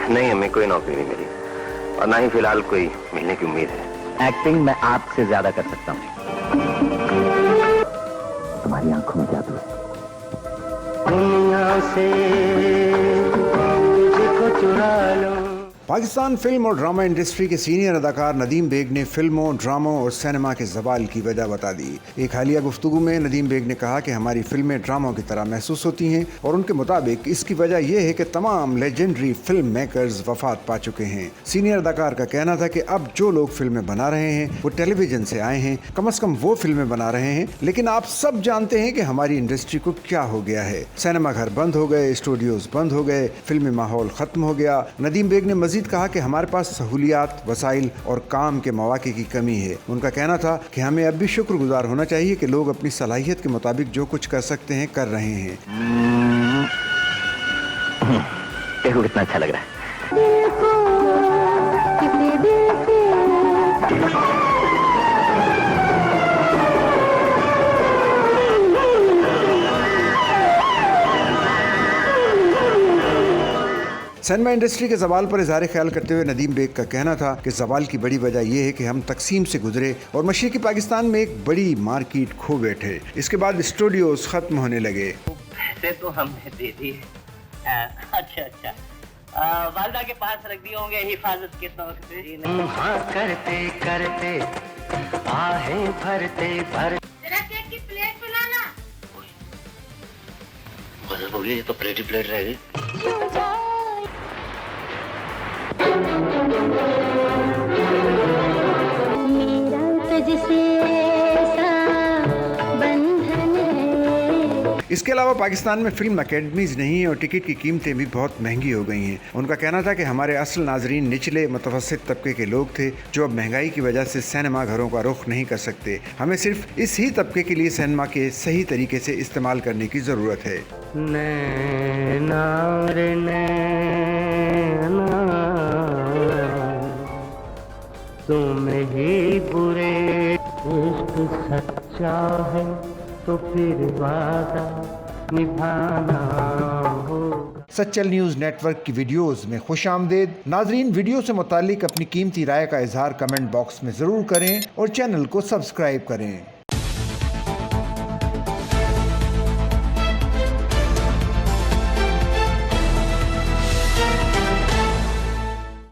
नहीं, हमें कोई नौकरी नहीं मिली और ना ही फिलहाल कोई मिलने की उम्मीद है। एक्टिंग मैं आपसे ज्यादा कर सकता हूँ। तुम्हारी आंखों में जादू है। दुनिया से तुझको चुरा लो। पाकिस्तान फिल्म और ड्रामा इंडस्ट्री के सीनियर अदाकार नदीम बेग ने फिल्मों, ड्रामों और सिनेमा के ज़वाल की वजह बता दी। एक हालिया गुफ्तगू में नदीम बेग ने कहा कि हमारी फिल्में ड्रामों की तरह महसूस होती हैं और उनके मुताबिक इसकी वजह यह है कि तमाम लेजेंडरी फिल्म मेकर्स वफात पा चुके हैं। सीनियर अदाकार का कहना था कि अब जो लोग फिल्में बना रहे हैं वो टेलीविजन से आए हैं, कम से कम वो फिल्में बना रहे हैं, लेकिन आप सब जानते हैं कि हमारी इंडस्ट्री को क्या हो गया है। सिनेमा घर बंद हो गए, स्टूडियोज बंद हो गए, फिल्मी माहौल खत्म हो गया। नदीम बेग ने मजीद कहा कि हमारे पास सहूलियात, वसाइल और काम के मौके की कमी है। उनका कहना था कि हमें अब भी शुक्रगुजार होना चाहिए कि लोग अपनी सलाहियत के मुताबिक जो कुछ कर सकते हैं कर रहे हैं। देखो कितना अच्छा लग रहा है। सिनेमा इंडस्ट्री के सवाल पर इजहार ख्याल करते हुए नदीम बेग का कहना था कि सवाल की बड़ी वजह यह है कि हम तकसीम से गुजरे और मशरिकी पाकिस्तान में एक बड़ी मार्केट खो बैठे। इसके बाद स्टूडियोज खत्म होने लगे। पैसे तो हमने दे दिए। अच्छा, वालदा के पास रख दिए होंगे हिफाजत के तौर पे। हाँ करते करते आहें भरते भरते। जरा केक की प्लेट पिलाना। गजब हो गया, ये तो प्लेट ही प्लेट रह गई। इसके अलावा पाकिस्तान में फिल्म अकेडमीज नहीं है और टिकट की कीमतें भी बहुत महंगी हो गई हैं। उनका कहना था कि हमारे असल नाजरीन निचले मुतवस्सित तबके के लोग थे जो अब महंगाई की वजह से सिनेमा घरों का रुख नहीं कर सकते। हमें सिर्फ इस ही तबके के लिए सिनेमा के सही तरीके से इस्तेमाल करने की ज़रूरत है। तुम ही बुरे, इश्क सच्चा है तो फिर वादा निभाना होगा। सच्चल न्यूज़ नेटवर्क की वीडियोस में खुशामदीद। नाजरीन, वीडियो से मुतालिक अपनी कीमती राय का इजहार कमेंट बॉक्स में ज़रूर करें और चैनल को सब्सक्राइब करें।